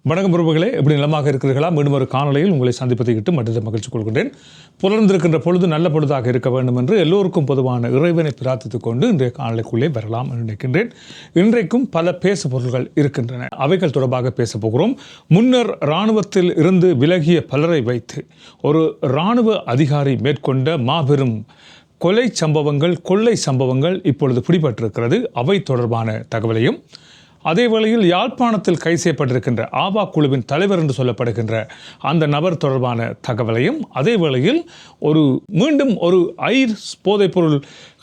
வணக்கம் உறவுகளே, எப்படி நலமாக இருக்கிறீர்களா? மீண்டும் ஒரு காணொலியில் உங்களை சந்திப்பதை மற்ற மகிழ்ச்சி கொள்கின்றேன். புலர்ந்திருக்கின்ற பொழுது நல்ல பொழுதாக இருக்க வேண்டும் என்று எல்லோருக்கும் பொதுவான இறைவனை பிரார்த்தித்துக் கொண்டு இன்றைய காணொலிக்குள்ளே வரலாம் என்று நினைக்கின்றேன். இன்றைக்கும் பல பேசு பொருள்கள் இருக்கின்றன. அவைகள் தொடர்பாக பேச போகிறோம். முன்னர் இராணுவத்தில் இருந்து விலகிய பலரை வைத்து ஒரு இராணுவ அதிகாரி மேற்கொண்ட மாபெரும் கொலை சம்பவங்கள், கொள்ளை சம்பவங்கள் இப்பொழுது பிடிபட்டிருக்கிறது. அவை தொடர்பான தகவலையும், அதே வேளையில் யாழ்ப்பாணத்தில் கைது செய்யப்பட்டிருக்கின்ற ஆவா குழுவின் தலைவர் என்று சொல்லப்படுகின்ற அந்த நபர் தொடர்பான தகவலையும், அதே வேளையில் மீண்டும் ஒரு போதைப்பொருள்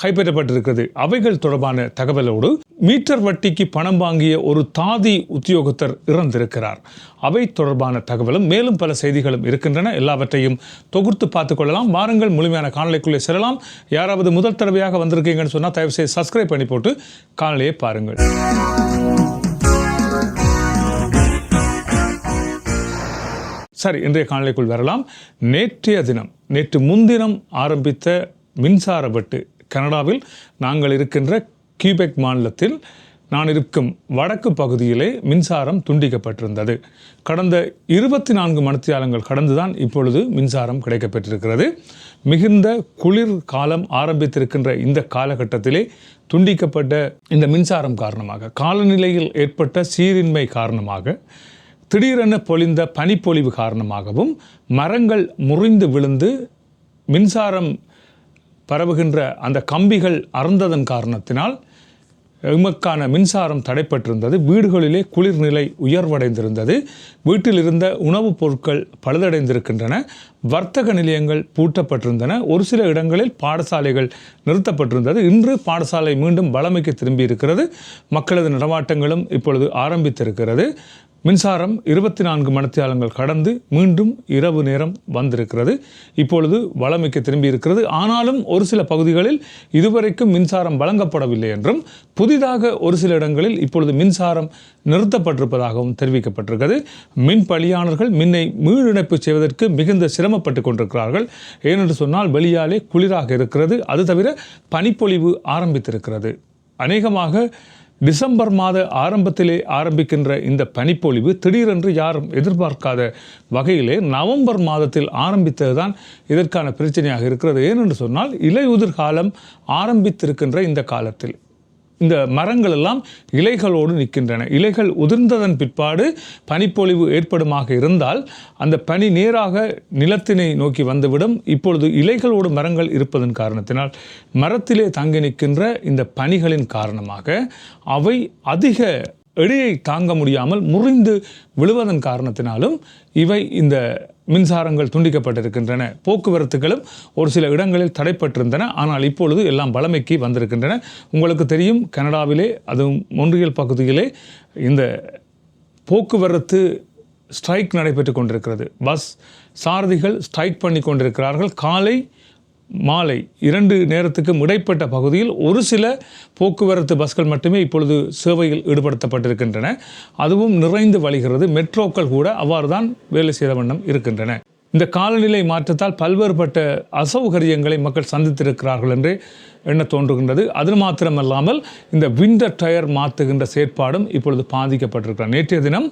கைப்பற்றப்பட்டிருக்கிறது, அவைகள் தொடர்பான தகவலோடு மீட்டர் வட்டிக்கு பணம் வாங்கிய ஒரு தாதி உத்தியோகத்தர் இறந்திருக்கிறார், அவை தொடர்பான தகவலும் மேலும் பல செய்திகளும் இருக்கின்றன. எல்லாவற்றையும் தொகுத்து பார்த்துக் கொள்ளலாம். வாருங்கள், முழுமையான காணொலிக்குள்ளே செல்லலாம். யாராவது முதல் தடவையாக வந்திருக்கீங்கன்னு சொன்னால் தயவு செய்து சப்ஸ்கிரைப் பண்ணி போட்டு காணொலியை பாருங்கள். சரி, இன்றைய காணொலிக்குள் வரலாம். நேற்று முன்தினம் ஆரம்பித்த மின்சார வெட்டு கனடாவில் நாங்கள் இருக்கின்ற கியூபெக் மாநிலத்தில் நான் இருக்கும் வடக்கு பகுதியிலே மின்சாரம் துண்டிக்கப்பட்டிருந்தது. கடந்த 24 மணித்தியாலங்கள் கடந்துதான் இப்பொழுது மின்சாரம் கிடைக்கப்பெற்றிருக்கிறது. மிகுந்த குளிர் காலம் ஆரம்பித்திருக்கின்ற இந்த காலகட்டத்திலே துண்டிக்கப்பட்ட இந்த மின்சாரம் காரணமாக, காலநிலையில் ஏற்பட்ட சீரின்மை காரணமாக, திடீரென பொழிந்த பனிப்பொழிவு காரணமாகவும், மரங்கள் முறிந்து விழுந்து மின்சாரம் பரவுகின்ற அந்த கம்பிகள் அறுந்ததன் காரணத்தினால் எமக்கான மின்சாரம் தடைப்பட்டிருந்தது. வீடுகளிலே குளிர்நிலை உயர்வடைந்திருந்தது. வீட்டில் இருந்த உணவுப் பொருட்கள் பழுதடைந்திருக்கின்றன. வர்த்தக நிலையங்கள் பூட்டப்பட்டிருந்தன. ஒரு சில இடங்களில் பாடசாலைகள் நிறுத்தப்பட்டிருந்தது. இன்று பாடசாலை மீண்டும் வழமைக்கு திரும்பி இருக்கிறது. மக்களது நடமாட்டங்களும் இப்பொழுது ஆரம்பித்திருக்கிறது. மின்சாரம் 24 மணித்தியாலங்கள் கடந்து மீண்டும் இரவு நேரம் வந்திருக்கிறது. இப்பொழுது வழமைக்கு திரும்பி இருக்கிறது. ஆனாலும் ஒரு சில பகுதிகளில் இதுவரைக்கும் மின்சாரம் வழங்கப்படவில்லை என்றும், புதிதாக ஒரு சில இடங்களில் இப்பொழுது மின்சாரம் நிறுத்தப்பட்டிருப்பதாகவும் தெரிவிக்கப்பட்டிருக்கிறது. மின் பணியாளர்கள் மின்னை மீளிணைப்பு செய்வதற்கு மிகுந்த சிரமப்பட்டு கொண்டிருக்கிறார்கள். ஏனென்று சொன்னால் வெளியாலே குளிராக இருக்கிறது. அது தவிர பனிப்பொழிவு ஆரம்பித்திருக்கிறது. அநேகமாக டிசம்பர் மாத ஆரம்பத்திலே ஆரம்பிக்கின்ற இந்த பனிப்பொழிவு திடீரென்று யாரும் எதிர்பார்க்காத வகையிலே நவம்பர் மாதத்தில் ஆரம்பித்ததுதான் இதற்கான பிரச்சனையாக இருக்கிறது. ஏனென்று சொன்னால் இலையுதிர் காலம் ஆரம்பித்திருக்கின்ற இந்த காலத்தில் இந்த மரங்கள் எல்லாம் இலைகளோடு நிற்கின்றன. இலைகள் உதிர்ந்ததன் பிற்பாடு பனிப்பொழிவு ஏற்படுமாக இருந்தால் அந்த பனி நேராக நிலத்தினை நோக்கி வந்துவிடும். இப்பொழுது இலைகளோடு மரங்கள் இருப்பதன் காரணத்தினால் மரத்திலே தங்கி நிற்கின்ற இந்த பனிகளின் காரணமாக அவை அதிக எடையை தாங்க முடியாமல் முறிந்து விழுவதன் காரணத்தினாலும் இவை இந்த மின்சாரங்கள் துண்டிக்கப்பட்டிருக்கின்றன. போக்குவரத்துகளும் ஒரு சில இடங்களில் தடைப்பட்டிருந்தன. ஆனால் இப்பொழுது எல்லாம் வழமைக்கு வந்திருக்கின்றன. உங்களுக்கு தெரியும், கனடாவிலே அதுவும் மொன்றியல் பகுதியிலே இந்த போக்குவரத்து ஸ்ட்ரைக் நடைபெற்று கொண்டிருக்கிறது. பஸ் சாரதிகள் ஸ்ட்ரைக் பண்ணி கொண்டிருக்கிறார்கள். காலை மாலை 2 நேரத்துக்கும் இடைப்பட்ட பகுதியில் ஒரு சில போக்குவரத்து பஸ்கள் மட்டுமே இப்பொழுது சேவையில் ஈடுபடுத்தப்பட்டிருக்கின்றன. அதுவும் நிறைந்து வழிகிறது. மெட்ரோக்கள் கூட அவ்வாறு தான் வேலை செய்த வண்ணம் இருக்கின்றன. இந்த காலநிலை மாற்றத்தால் பல்வேறுபட்ட அசௌகரியங்களை மக்கள் சந்தித்திருக்கிறார்கள் என்று எண்ண தோன்றுகின்றது. அது மாத்திரமல்லாமல் இந்த விண்டர் டயர் மாற்றுகின்ற செயற்பாடும் இப்பொழுது பாதிக்கப்பட்டிருக்கிறார். நேற்றைய தினம்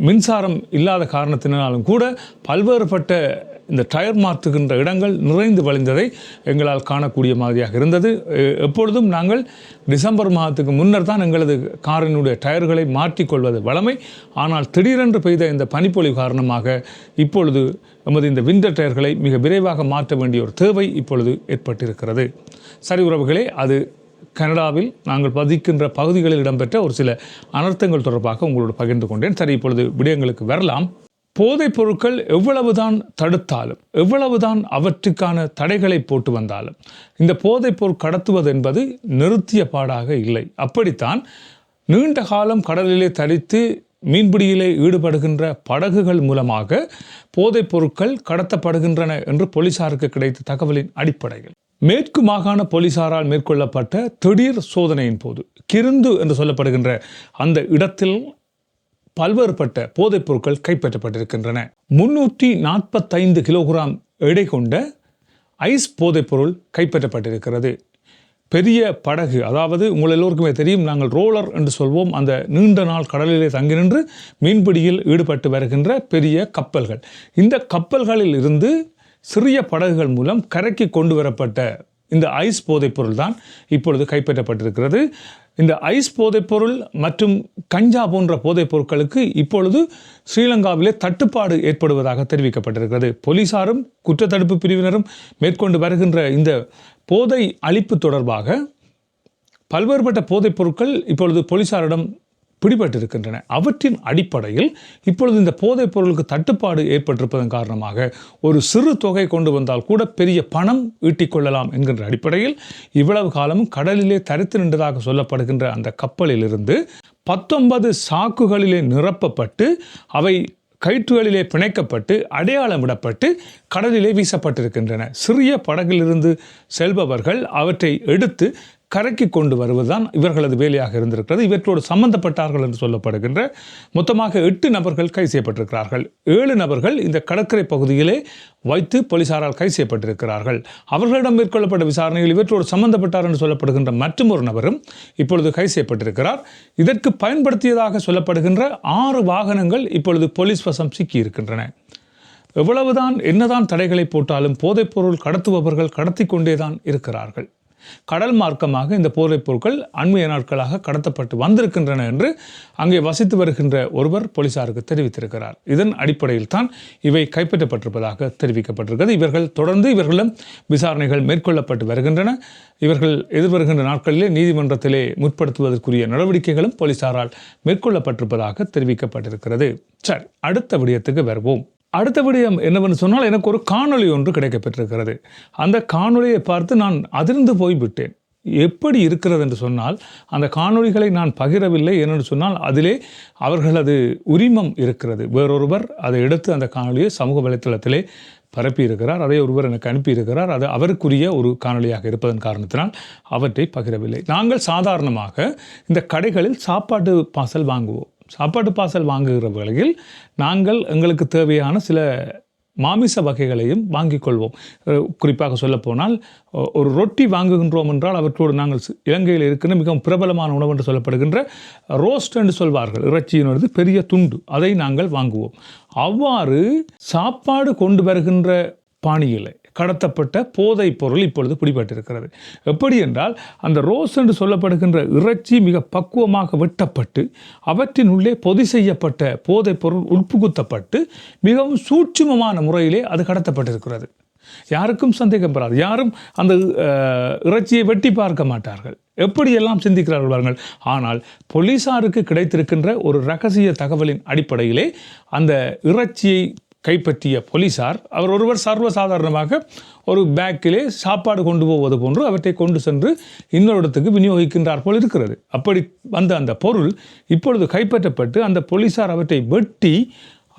மின்சாரம் இல்லாத காரணத்தினாலும் கூட பல்வேறுபட்ட இந்த டயர் மாற்றுகின்ற இடங்கள் நிறைந்து வழிந்ததை எங்களால் காணக்கூடிய மாதிரியாக இருந்தது. எப்பொழுதும் நாங்கள் டிசம்பர் மாதத்துக்கு முன்னர் தான் எங்களது காரினுடைய டயர்களை மாற்றிக்கொள்வது வழமை. ஆனால் திடீரென்று பெய்த இந்த பனிப்பொழிவு காரணமாக இப்பொழுது நமது இந்த விண்டர் டயர்களை மிக விரைவாக மாற்ற வேண்டிய ஒரு தேவை இப்பொழுது ஏற்பட்டிருக்கிறது. சரி உறவுகளே, அது கனடாவில் நாங்கள் பதிக்கின்ற பகுதிகளில் இடம்பெற்ற ஒரு சில அனர்த்தங்கள் தொடர்பாக உங்களோடு பகிர்ந்து கொண்டேன். சரி, இப்பொழுது விடயங்களுக்கு வரலாம். போதைப் பொருட்கள் எவ்வளவுதான் தடுத்தாலும், எவ்வளவுதான் அவற்றுக்கான தடைகளை போட்டு வந்தாலும், இந்த போதைப் பொருள் கடத்துவது என்பது நிறுத்திய பாடாக இல்லை. அப்படித்தான் நீண்ட காலம் கடலிலே தரித்து மீன்பிடியிலே ஈடுபடுகின்ற படகுகள் மூலமாக போதைப் பொருட்கள் கடத்தப்படுகின்றன என்று போலீசாருக்கு கிடைத்த தகவலின் அடிப்படையில் மேற்கு மாகாண போலீசாரால் மேற்கொள்ளப்பட்ட திடீர் சோதனையின் போது கிருந்து என்று சொல்லப்படுகின்ற அந்த இடத்தில் பல்வேறுபட்ட போதைப் பொருட்கள் கைப்பற்றப்பட்டிருக்கின்றன. 345 கிலோகிராம் எடை கொண்ட ஐஸ் போதைப் பொருள் கைப்பற்றப்பட்டிருக்கிறது. பெரிய படகு, அதாவது உங்கள் எல்லோருக்குமே தெரியும், நாங்கள் ரோலர் என்று சொல்வோம், அந்த நீண்ட நாள் கடலிலே தங்கி நின்று மீன்பிடியில் ஈடுபட்டு வருகின்ற பெரிய கப்பல்கள். இந்த கப்பல்களில் இருந்து சிறிய படகுகள் மூலம் கரைக்கு கொண்டு வரப்பட்ட இந்த ஐஸ் போதைப்பொருள் தான் இப்பொழுது கைப்பற்றப்பட்டிருக்கிறது. இந்த ஐஸ் போதைப்பொருள் மற்றும் கஞ்சா போன்ற போதைப் பொருட்களுக்கு இப்பொழுது ஸ்ரீலங்காவிலே தட்டுப்பாடு ஏற்படுவதாக தெரிவிக்கப்பட்டிருக்கிறது. போலீசாரும் குற்றத்தடுப்பு பிரிவினரும் மேற்கொண்டு வருகின்ற இந்த போதை அழிப்பு தொடர்பாக பல்வேறுபட்ட போதைப் பொருட்கள் இப்பொழுது போலீசாரிடம் பிடிபட்டிருக்கின்றன. அவற்றின் அடிப்படையில் இப்பொழுது இந்த போதைப் பொருளுக்கு தட்டுப்பாடு ஏற்பட்டிருப்பதன் காரணமாக ஒரு சிறு தொகை கொண்டு வந்தால் கூட பெரிய பணம் ஈட்டிக்கொள்ளலாம் என்கின்ற அடிப்படையில் இவ்வளவு காலமும் கடலிலே தரித்து நின்றதாக சொல்லப்படுகின்ற அந்த கப்பலிலிருந்து 19 சாக்குகளிலே நிரப்பப்பட்டு அவை கயிற்றுகளிலே பிணைக்கப்பட்டு அடையாளமிடப்பட்டு கடலிலே வீசப்பட்டிருக்கின்றன. சிறிய படகிலிருந்து செல்பவர்கள் அவற்றை எடுத்து கரைக்கு கொண்டு வருவதுதான் இவர்களது வேலையாக இருந்திருக்கிறது. இவற்றோடு சம்பந்தப்பட்டார்கள் என்று சொல்லப்படுகின்ற மொத்தமாக 8 நபர்கள் கைது செய்யப்பட்டிருக்கிறார்கள். 7 நபர்கள் இந்த கடற்கரை பகுதியிலே வைத்து போலீசாரால் கைது செய்யப்பட்டிருக்கிறார்கள். அவர்களிடம் மேற்கொள்ளப்பட்ட விசாரணையில் இவற்றோடு சம்பந்தப்பட்டார் என்று சொல்லப்படுகின்ற மற்றொரு நபரும் இப்பொழுது கைது செய்யப்பட்டிருக்கிறார். இதற்கு பயன்படுத்தியதாக சொல்லப்படுகின்ற 6 வாகனங்கள் இப்பொழுது போலீஸ் வசம் சிக்கி இருக்கின்றன. எவ்வளவுதான் என்னதான் தடைகளை போட்டாலும் போதைப்பொருள் கடத்துபவர்கள் கடத்தி கொண்டேதான் இருக்கிறார்கள். கடல் மார்க்கமாக இந்த போதைப் பொருட்கள் அண்மைய நாட்களாக கடத்தப்பட்டு வந்திருக்கின்றன என்று அங்கே வசித்து வருகின்ற ஒருவர் போலீசாருக்கு தெரிவித்திருக்கிறார். இதன் அடிப்படையில் தான் இவை கைப்பற்றப்பட்டிருப்பதாக தெரிவிக்கப்பட்டிருக்கிறது. இவர்கள் தொடர்ந்து இவர்களிடம் விசாரணைகள் மேற்கொள்ளப்பட்டு வருகின்றன. இவர்கள் எதிர்வருகின்ற நாட்களிலே நீதிமன்றத்திலே முற்படுத்துவதற்குரிய நடவடிக்கைகளும் போலீசாரால் மேற்கொள்ளப்பட்டிருப்பதாக தெரிவிக்கப்பட்டிருக்கிறது. சரி, அடுத்த விடயத்துக்கு வருவோம். அடுத்த விடயம் என்னவென்று சொன்னால், எனக்கு ஒரு காணொளி ஒன்று கிடைக்கப்பட்டிருக்கிறது. அந்த காணொளியை பார்த்து நான் அதிர்ந்து போய்விட்டேன். எப்படி இருக்கிறது என்று சொன்னால், அந்த காணொளிகளை நான் பகிரவில்லை. ஏனென்று சொன்னால் அதிலே அவர்களது உரிமம் இருக்கிறது. வேறொருவர் அதை எடுத்து அந்த காணொளியை சமூக வலைத்தளத்திலே பரப்பியிருக்கிறார். அதை ஒருவர் எனக்கு அனுப்பியிருக்கிறார். அது அவருக்குரிய ஒரு காணொளியாக இருப்பதன் காரணத்தினால் அவற்றை பகிரவில்லை. நாங்கள் சாதாரணமாக இந்த கடைகளில் சாப்பாட்டு பார்சல் வாங்குவோம். சாப்பாட்டு பார்சல் வாங்குகிற வேளையில் நாங்கள் எங்களுக்கு தேவையான சில மாமிச வகைகளையும் வாங்கிக் கொள்வோம். குறிப்பாக சொல்லப்போனால் ஒரு ரொட்டி வாங்குகின்றோம் என்றால் அவற்றோடு நாங்கள் இலங்கையில் இருக்கின்ற மிகவும் பிரபலமான உணவு என்று சொல்லப்படுகின்ற ரோஸ்ட் என்று சொல்வார்கள், இறைச்சியினது பெரிய துண்டு, அதை நாங்கள் வாங்குவோம். அவ்வாறு சாப்பாடு கொண்டு வருகின்ற பாணியில் கடத்தப்பட்ட போதைப் பொருள் இப்பொழுது பிடிபட்டிருக்கிறது. எப்படி என்றால், அந்த ரோஸ் என்று சொல்லப்படுகின்ற இறைச்சி மிக பக்குவமாக வெட்டப்பட்டு அவற்றின் உள்ளே பொதி செய்யப்பட்ட போதைப் பொருள் உட்புகுத்தப்பட்டு மிகவும் சூட்சுமமான முறையிலே அது கடத்தப்பட்டிருக்கிறது. யாருக்கும் சந்தேகம் பெறாது. யாரும் அந்த இறைச்சியை வெட்டி பார்க்க மாட்டார்கள். எப்படியெல்லாம் சிந்திக்கிறார்கள் பாருங்கள். ஆனால் போலீசாருக்கு கிடைத்திருக்கின்ற ஒரு இரகசிய தகவலின் அடிப்படையிலே அந்த இறைச்சியை கைப்பற்றிய போலீசார் அவர் ஒருவர் சர்வசாதாரணமாக ஒரு பேக்கிலே சாப்பாடு கொண்டு போவது போன்று அவற்றை கொண்டு சென்று இன்னொரு இடத்துக்கு விநியோகிக்கின்றார் போல் இருக்கிறது. அப்படி வந்த அந்த பொருள் இப்பொழுது கைப்பற்றப்பட்டு அந்த போலீசார் அவற்றை வெட்டி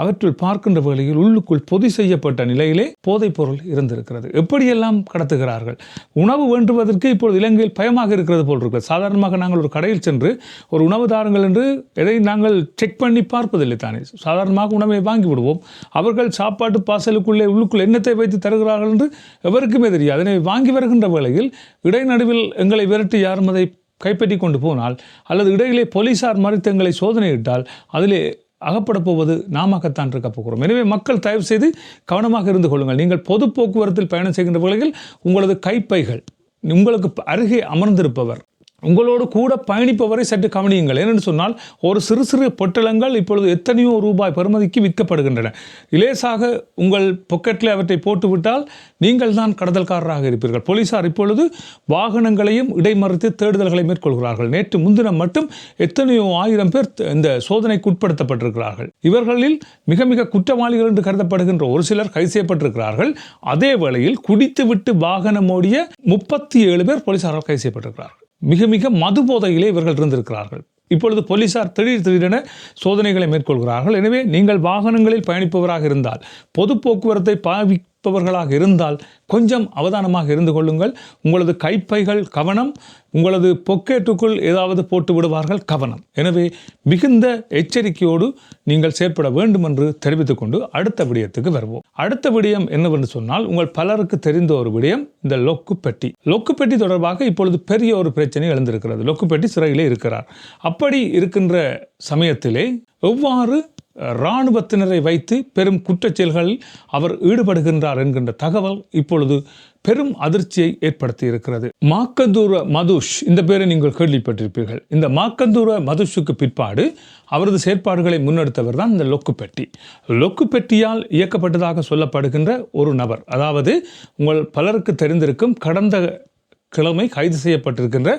அவற்றுள் பார்க்கின்ற வேளையில் உள்ளுக்குள் பொதி செய்யப்பட்ட நிலையிலே போதைப் பொருள் இருந்திருக்கிறது. எப்படியெல்லாம் கடத்துகிறார்கள். உணவு வேண்டுவதற்கு இப்பொழுது இலங்கையில் பயமாக இருக்கிறது போல் இருக்கிறது. சாதாரணமாக நாங்கள் ஒரு கடையில் சென்று ஒரு உணவு தாருங்கள் என்று எதை நாங்கள் செக் பண்ணி பார்ப்பதில்லை தானே. சாதாரணமாக உணவை வாங்கி விடுவோம். அவர்கள் சாப்பாட்டு பார்சலுக்குள்ளே உள்ளுக்குள் என்னத்தை வைத்து தருகிறார்கள் என்று எவருக்குமே தெரியாது. அதனை வாங்கி வருகின்ற வேளையில் இடைநடுவில் எங்களை விரட்டி யாரும் அதை கைப்பற்றி கொண்டு போனால் அல்லது இடையிலே போலீசார் மறித்து எங்களை சோதனையிட்டால் அதிலே அகப்பட போவது நாமக்கத்தான் இருக்க போகிறோம். எனவே மக்கள் தயவு செய்து கவனமாக இருந்து கொள்ளுங்கள். நீங்கள் பொது போக்குவரத்தில் பயணம் செய்கின்ற வேளையில் உங்களது கைப்பைகள், உங்களுக்கு அருகே அமர்ந்திருப்பவர், உங்களோடு கூட பயணிப்பவரை சற்று கவனியுங்கள். ஏனென்று சொன்னால் ஒரு சிறு சிறு பொட்டலங்கள் இப்பொழுது எத்தனையோ ரூபாய் பெறுமதிக்கு விற்கப்படுகின்றன. இலேசாக உங்கள் பொக்கெட்டில் அவற்றை போட்டுவிட்டால் நீங்கள் தான் கடத்தல்காரராக இருப்பீர்கள். போலீசார் இப்பொழுது வாகனங்களையும் இடைமறித்து தேடுதல்களை மேற்கொள்கிறார்கள். நேற்று முன்தினம் மட்டும் எத்தனையோ 1000 பேர் இந்த சோதனைக்கு உட்படுத்தப்பட்டிருக்கிறார்கள். இவர்களில் மிக மிக குற்றவாளிகள் என்று கருதப்படுகின்ற ஒரு சிலர் கைது செய்யப்பட்டிருக்கிறார்கள். அதே வேளையில் குடித்துவிட்டு வாகனம் ஓடிய 37 பேர் போலீசாரால் கைது செய்யப்பட்டிருக்கிறார்கள். மிக மிக மது போதையிலே இவர்கள் இருந்திருக்கிறார்கள். இப்பொழுது போலீசார் திடீரென சோதனைகளை மேற்கொள்கிறார்கள். எனவே நீங்கள் வாகனங்களில் பயணிப்பவராக இருந்தால், பொது போக்குவரத்தை இருப்பவர்களாக இருந்தால் கொஞ்சம் அவதானமாக இருந்து கொள்ளுங்கள். உங்களது கைப்பைகள் கவனம், உங்களது பொக்கெட்டுக்குள் ஏதாவது போட்டு விடுவார்கள் கவனம். எனவே மிகுந்த எச்சரிக்கையோடு நீங்கள் செயற்பட வேண்டும் என்று தெரிவித்துக் கொண்டு அடுத்த விடயத்துக்கு வருவோம். அடுத்த விடயம் என்னவென்று சொன்னால், உங்கள் பலருக்கு தெரிந்த ஒரு விடயம் இந்த லொக்குப்பெட்டி. லொக்குப்பெட்டி தொடர்பாக இப்பொழுது பெரிய ஒரு பிரச்சனை எழுந்திருக்கிறது. லொக்குப்பெட்டி சிறையிலே இருக்கிறார். அப்படி இருக்கின்ற சமயத்திலே எவ்வாறு இராணுவத்தினரை வைத்து பெரும் குற்றச்செயல்களில் அவர் ஈடுபடுகின்றார் என்கின்ற தகவல் இப்பொழுது பெரும் அதிர்ச்சியை ஏற்படுத்தி இருக்கிறது. மாக்கந்தூர மதுஷ், இந்த பேரை நீங்கள் கேள்விப்பட்டிருப்பீர்கள். இந்த மாக்கந்தூர மதுஷுக்கு பிற்பாடு அவரது செயற்பாடுகளை முன்னெடுத்தவர் தான் இந்த லொக்குப்பெட்டி. லொக்குப்பெட்டியால் இயக்கப்பட்டதாக சொல்லப்படுகின்ற ஒரு நபர், அதாவது உங்கள் பலருக்கு தெரிந்திருக்கும், கடந்த கிழமை கைது செய்யப்பட்டிருக்கின்ற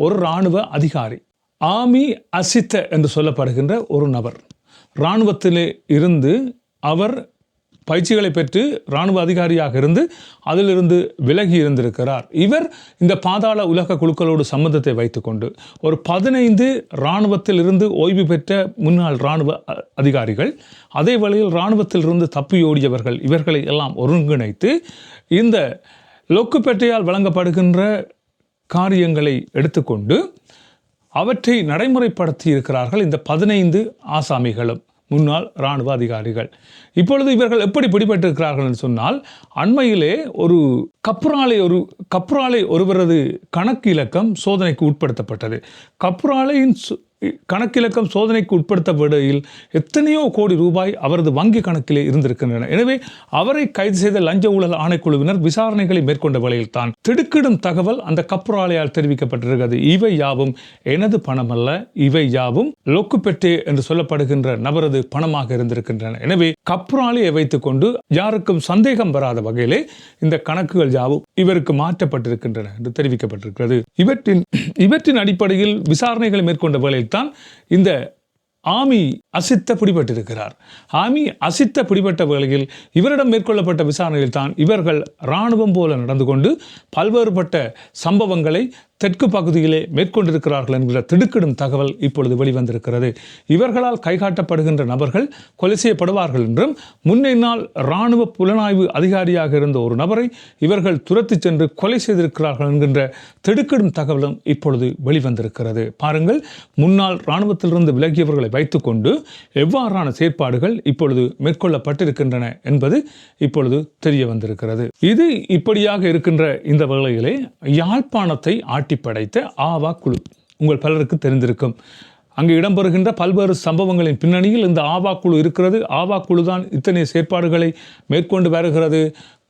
ஒரு இராணுவ அதிகாரி, ஆமி அசித்த என்று சொல்லப்படுகின்ற ஒரு நபர். இராணுவத்திலே இருந்து அவர் பயிற்சிகளை பெற்று இராணுவ அதிகாரியாக இருந்து அதிலிருந்து விலகி இருந்திருக்கிறார். இவர் இந்த பாதாள உலக குழுக்களோடு சம்பந்தத்தை வைத்துக்கொண்டு ஒரு 15 இராணுவத்தில் இருந்து ஓய்வு பெற்ற முன்னாள் இராணுவ அதிகாரிகள், அதே வேளையில் இராணுவத்திலிருந்து தப்பியோடியவர்கள், இவர்களை எல்லாம் ஒருங்கிணைத்து இந்த லொக்குப்பெட்டியால் வழங்கப்படுகின்ற காரியங்களை எடுத்துக்கொண்டு அவற்றை நடைமுறைப்படுத்தி இருக்கிறார்கள் இந்த 15 ஆசாமிகளும், முன்னாள் இராணுவ அதிகாரிகள். இப்பொழுது இவர்கள் எப்படி பிடிபட்டிருக்கிறார்கள் என்று சொன்னால், அண்மையிலே ஒரு கப்ராலை ஒருவரது கணக்கு இலக்கம் சோதனைக்கு உட்படுத்தப்பட்டது. கப்ராலையின் கணக்கிலக்கம் சோதனைக்கு உட்படுத்தப்படையில் எத்தனையோ கோடி ரூபாய் அவரது வங்கி கணக்கிலே இருந்திருக்கின்றன. எனவே அவரை கைது செய்த லஞ்ச ஊழல் ஆணைக்குழுவினர் விசாரணைகளை மேற்கொண்ட வேளையில் தான் திடுக்கிடும் தகவல் அந்த கப்ராலையால் தெரிவிக்கப்பட்டிருக்கிறது. இவை யாவும் எனது பணம் அல்ல, இவை யாவும் லொக்குப்பெட்டி என்று சொல்லப்படுகின்ற நபரது பணமாக இருந்திருக்கின்றன. எனவே கப்ராலையை வைத்துக் கொண்டு யாருக்கும் சந்தேகம் வராத வகையிலே இந்த கணக்குகள் யாவும் இவருக்கு மாற்றப்பட்டிருக்கின்றன என்று தெரிவிக்கப்பட்டிருக்கிறது. இவற்றின் அடிப்படையில் விசாரணைகளை மேற்கொண்ட வேளையில் தான் இந்த ஆமி அசித்த பிடிபட்டிருக்கிறார். ஆமி அசித்த பிடிபட்ட வேளையில் இவரிடம் மேற்கொள்ளப்பட்ட விசாரணையில் தான் இவர்கள் இராணுவம் போல நடந்து கொண்டு பல்வேறுபட்ட சம்பவங்களை தெற்கு பகுதியிலே மேற்கொண்டிருக்கிறார்கள் என்கிற திடுக்கிடும் தகவல் இப்பொழுது வெளிவந்திருக்கிறது. இவர்களால் கைகாட்டப்படுகின்ற நபர்கள் கொலை செய்யப்படுவார்கள் என்றும், முன்னால் இராணுவ புலனாய்வு அதிகாரியாக இருந்த ஒரு நபரை இவர்கள் துரத்தி சென்று கொலை செய்திருக்கிறார்கள் என்கின்ற திடுக்கிடும் தகவலும் இப்பொழுது வெளிவந்திருக்கிறது. பாருங்கள், முன்னாள் இராணுவத்திலிருந்து விலகியவர்களை வைத்துக்கொண்டு எவ்வாறான செயற்பாடுகள் இப்பொழுது மேற்கொள்ளப்பட்டிருக்கின்றன என்பது இப்பொழுது தெரிய வந்திருக்கிறது. இது இப்படியாக இருக்கின்ற இந்த வேளையிலே யாழ்ப்பாணத்தை படைத்த ஆவா குழு உங்கள் பலருக்கு தெரிந்திருக்கும். அங்கு இடம்பெறுகின்ற பல்வேறு சம்பவங்களின் பின்னணியில் இந்த ஆவா குழு இருக்கிறது. ஆவா குழு தான் இத்தனை செயற்பாடுகளை மேற்கொண்டு வருகிறது.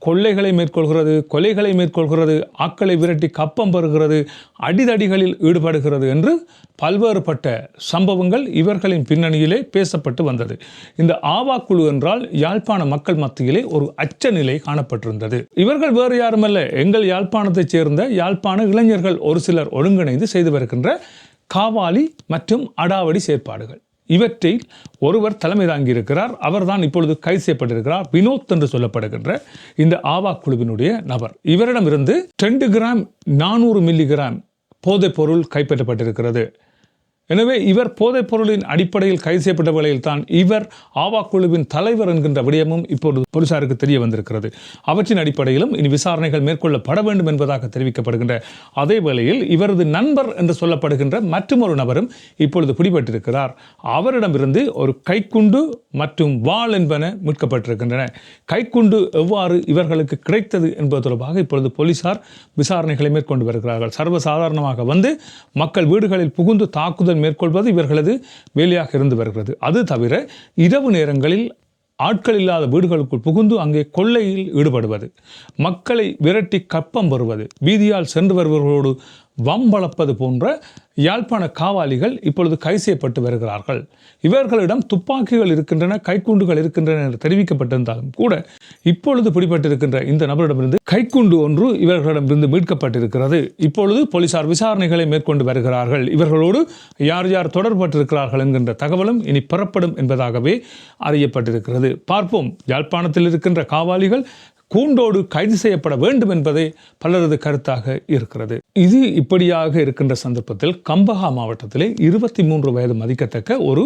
கொள்ளைகளை மேற்கொள்கிறது, கொலைகளை மேற்கொள்கிறது, ஆக்களை விரட்டி கப்பம் பெறுகிறது, அடிதடிகளில் ஈடுபடுகிறது என்று பல்வேறுபட்ட சம்பவங்கள் இவர்களின் பின்னணியிலே பேசப்பட்டு வந்தது. இந்த ஆவா குழு என்றால் யாழ்ப்பாண மக்கள் மத்தியிலே ஒரு அச்ச நிலை காணப்பட்டிருந்தது. இவர்கள் வேறு யாருமல்ல, எங்கள் யாழ்ப்பாணத்தைச் சேர்ந்த யாழ்ப்பாண இளைஞர்கள் ஒரு சிலர் ஒருங்கிணைந்து செய்து வருகின்ற காவாலி மற்றும் அடாவடி செயற்பாடுகள். இவற்றில் ஒருவர் தலைமை தாங்கியிருக்கிறார். அவர்தான் இப்பொழுது கைது செய்யப்பட்டிருக்கிறார். வினோத் என்று சொல்லப்படுகின்ற இந்த ஆவா குழுவினுடைய நபர். இவரிடமிருந்து 2 கிராம் 400 மில்லிகிராம் போதைப் பொருள் கைப்பற்றப்பட்டிருக்கிறது. எனவே இவர் போதைப் பொருளின் அடிப்படையில் கைது செய்யப்பட்ட வேளையில் தான் இவர் ஆவா குழுவின் தலைவர் என்கின்ற விடயமும் இப்பொழுது போலீசாருக்கு தெரிய வந்திருக்கிறது. அவற்றின் அடிப்படையிலும் இனி விசாரணைகள் மேற்கொள்ளப்பட வேண்டும் என்பதாக தெரிவிக்கப்படுகின்ற அதே வேளையில் இவரது நண்பர் என்று சொல்லப்படுகின்ற மற்றொரு நபரும் இப்பொழுது பிடிபட்டிருக்கிறார். அவரிடமிருந்து ஒரு கைக்குண்டு மற்றும் வாள் என்பன மீட்கப்பட்டிருக்கின்றன. கைக்குண்டு எவ்வாறு இவர்களுக்கு கிடைத்தது என்பது தொடர்பாக இப்பொழுது போலீசார் விசாரணைகளை மேற்கொண்டு வருகிறார்கள். சர்வசாதாரணமாக வந்து மக்கள் வீடுகளில் புகுந்து தாக்குதல் மேற்கொள்வது இவர்களது வேலையாக இருந்து வருகிறது. அது தவிர இரவு நேரங்களில் ஆட்கள் இல்லாத வீடுகளுக்குள் புகுந்து அங்கே கொள்ளையில் ஈடுபடுவது, மக்களை விரட்டி கப்பம் பெறுவது, வீதியால் சென்று வருபவர்களோடு வம்பளப்பது போன்ற யாழ்ப்பாண காவாலிகள் இப்பொழுது கைது செய்யப்பட்டு வருகிறார்கள். இவர்களிடம் துப்பாக்கிகள் இருக்கின்றன, கைக்குண்டுகள் இருக்கின்றன என்று தெரிவிக்கப்பட்டிருந்தாலும் கூட இப்பொழுது பிடிபட்டிருக்கின்ற இந்த நபரிடமிருந்து கைக்குண்டு ஒன்று இவர்களிடமிருந்து மீட்கப்பட்டிருக்கிறது. இப்பொழுது போலீசார் விசாரணைகளை மேற்கொண்டு வருகிறார்கள். இவர்களோடு யார் யார் தொடர்பட்டிருக்கிறார்கள் என்கின்ற தகவலும் இனி பெறப்படும் என்பதாகவே அறியப்பட்டிருக்கிறது. பார்ப்போம், யாழ்ப்பாணத்தில் இருக்கின்ற காவாலிகள் கூண்டோடு கைது செய்யப்பட வேண்டும் என்பதே பலரது கருத்தாக இருக்கிறது. இது இப்படியாக இருக்கின்ற சந்தர்ப்பத்தில் கம்பஹா மாவட்டத்திலே 23 வயது மதிக்கத்தக்க ஒரு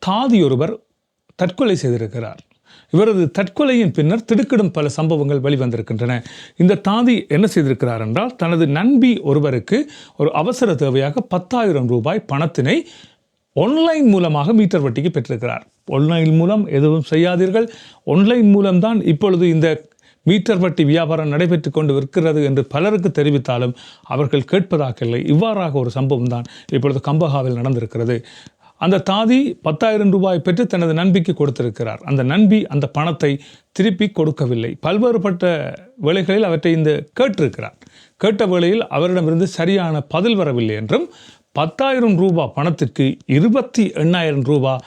தாதியொருவர் தற்கொலை செய்திருக்கிறார். இவரது தற்கொலையின் பின்னர் திடுக்கிடும் பல சம்பவங்கள் வெளிவந்திருக்கின்றன. இந்த தாதி என்ன செய்திருக்கிறார் என்றால், தனது நண்பி ஒருவருக்கு ஒரு அவசர தேவையாக 10,000 ரூபாய் பணத்தினை ஆன்லைன் மூலமாக மீட்டர் வட்டிக்கு பெற்றிருக்கிறார். ஆன்லைன் மூலம் எதுவும் செய்யாதீர்கள், ஆன்லைன் மூலம்தான் இப்பொழுது இந்த மீட்டர் வட்டி வியாபாரம் நடைபெற்று கொண்டு இருக்கிறது என்று பலருக்கு தெரிவித்தாலும் அவர்கள் கேட்பதாக இல்லை. இவ்வாறாக ஒரு சம்பவம் தான் இப்பொழுது கம்பஹாவில் நடந்திருக்கிறது. அந்த தாதி 10,000 ரூபாய் பெற்று தனது நண்பிக்கு கொடுத்திருக்கிறார். அந்த நண்பி அந்த பணத்தை திருப்பி கொடுக்கவில்லை. பல்வேறுபட்ட வேளைகளில் அவற்றை கேட்டிருக்கிறார். கேட்ட வேளையில் அவரிடமிருந்து சரியான பதில் வரவில்லை என்றும் 10,000 ரூபாய் பணத்திற்கு 28,000 ரூபாய்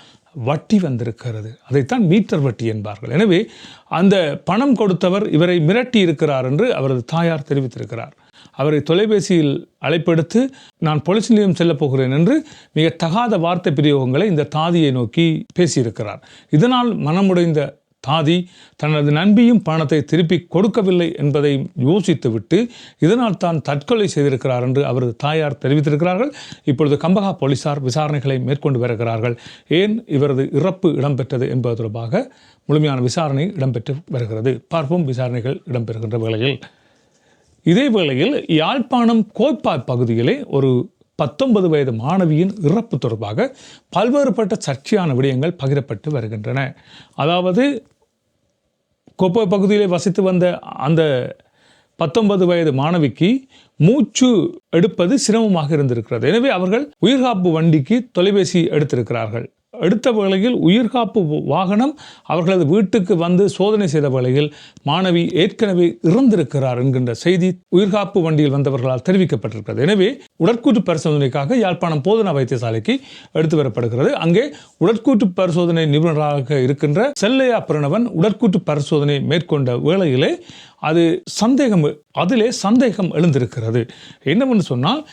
வட்டி வந்திருக்கிறது. அதைத்தான் மீட்டர் வட்டி என்பார்கள். எனவே அந்த பணம் கொடுத்தவர் இவரை மிரட்டி இருக்கிறார் என்று அவரது தாயார் தெரிவித்திருக்கிறார். அவரை தொலைபேசியில் அழைப்பெடுத்து நான் போலீஸ் நிலையம் செல்லப் போகிறேன் என்று மிக தகாத வார்த்தை பிரயோகங்களை இந்த தாதியை நோக்கி பேசியிருக்கிறார். இதனால் மனமுடைந்த தாதி தனது நண்பியும் பணத்தை திருப்பி கொடுக்கவில்லை என்பதை யோசித்துவிட்டு இதனால் தான் தற்கொலை செய்திருக்கிறார் என்று அவரது தாயார் தெரிவித்திருக்கிறார்கள். இப்பொழுது கம்பஹா போலீசார் விசாரணைகளை மேற்கொண்டு வருகிறார்கள். ஏன் இவரது இறப்பு இடம்பெற்றது என்பது தொடர்பாக முழுமையான விசாரணை இடம்பெற்று வருகிறது. பார்ப்போம் விசாரணைகள் இடம்பெறுகின்ற வேளையில். இதே வேளையில் யாழ்ப்பாணம் கோய்ப்பாய் பகுதியிலே ஒரு 19 வயது மாணவியின் இறப்பு தொடர்பாக பல்வேறுபட்ட சர்ச்சையான விடயங்கள் பகிரப்பட்டு வருகின்றன. அதாவது கோப்பாய் பகுதியிலே வசித்து வந்த அந்த 19 வயது மாணவிக்கு மூச்சு எடுப்பது சிரமமாக இருந்திருக்கிறது. எனவே அவர்கள் உயிர்காப்பு வண்டிக்கு தொலைபேசி எடுத்திருக்கிறார்கள். எடுத்த வேளையில் உயிர்காப்பு வாகனம் அவர்களது வீட்டுக்கு வந்து சோதனை செய்த வேளையில் மாணவி ஏற்கனவே இறந்திருக்கிறார் என்கின்ற செய்தி உயிர்காப்பு வண்டியில் வந்தவர்களால் தெரிவிக்கப்பட்டிருக்கிறது. எனவே உடற்கூற்று பரிசோதனைக்காக யாழ்ப்பாணம் போதனா வைத்தியசாலைக்கு எடுத்து வரப்படுகிறது. அங்கே உடற்கூற்று பரிசோதனை நிபுணராக இருக்கின்ற செல்லையா பிரணவன் உடற்கூற்று பரிசோதனை மேற்கொண்ட வேளையிலே அதிலே சந்தேகம் எழுந்திருக்கிறது. என்னவென்று சொன்னால்,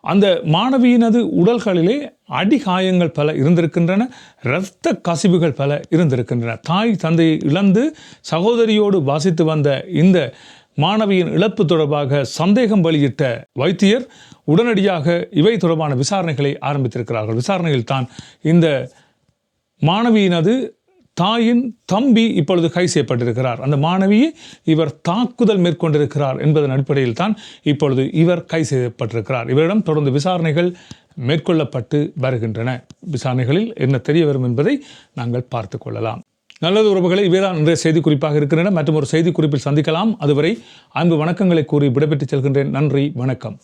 அந்த மாணவியினது உடல்களிலே அடிகாயங்கள் பல இருந்திருக்கின்றன, இரத்த கசிவுகள் பல இருந்திருக்கின்றன. தாய் தந்தையை இழந்து சகோதரியோடு வாசித்து வந்த இந்த மாணவியின் இழப்பு தொடர்பாக சந்தேகம் வெளியிட்ட வைத்தியர் உடனடியாக இவை தொடர்பான விசாரணைகளை ஆரம்பித்திருக்கிறார்கள். விசாரணையில் தான் இந்த மாணவியினது தாயின் தம்பி இப்பொழுது கைது செய்யப்பட்டிருக்கிறார். அந்த மாணவியை இவர் தாக்குதல் மேற்கொண்டிருக்கிறார் என்பதன் அடிப்படையில் தான் இப்பொழுது இவர் கைது செய்யப்பட்டிருக்கிறார். இவரிடம் தொடர்ந்து விசாரணைகள் மேற்கொள்ளப்பட்டு வருகின்றன. விசாரணைகளில் என்ன தெரிய வரும் என்பதை நாங்கள் பார்த்து கொள்ளலாம். நல்லது உறவுகளை, இவைதான் இன்றைய செய்தி குறிப்பாக இருக்கின்றன. மற்றும் ஒரு செய்தி குறிப்பில் சந்திக்கலாம். அதுவரை அன்பு வணக்கங்களை கூறி விடைபெற்று செல்கின்றேன். நன்றி, வணக்கம்.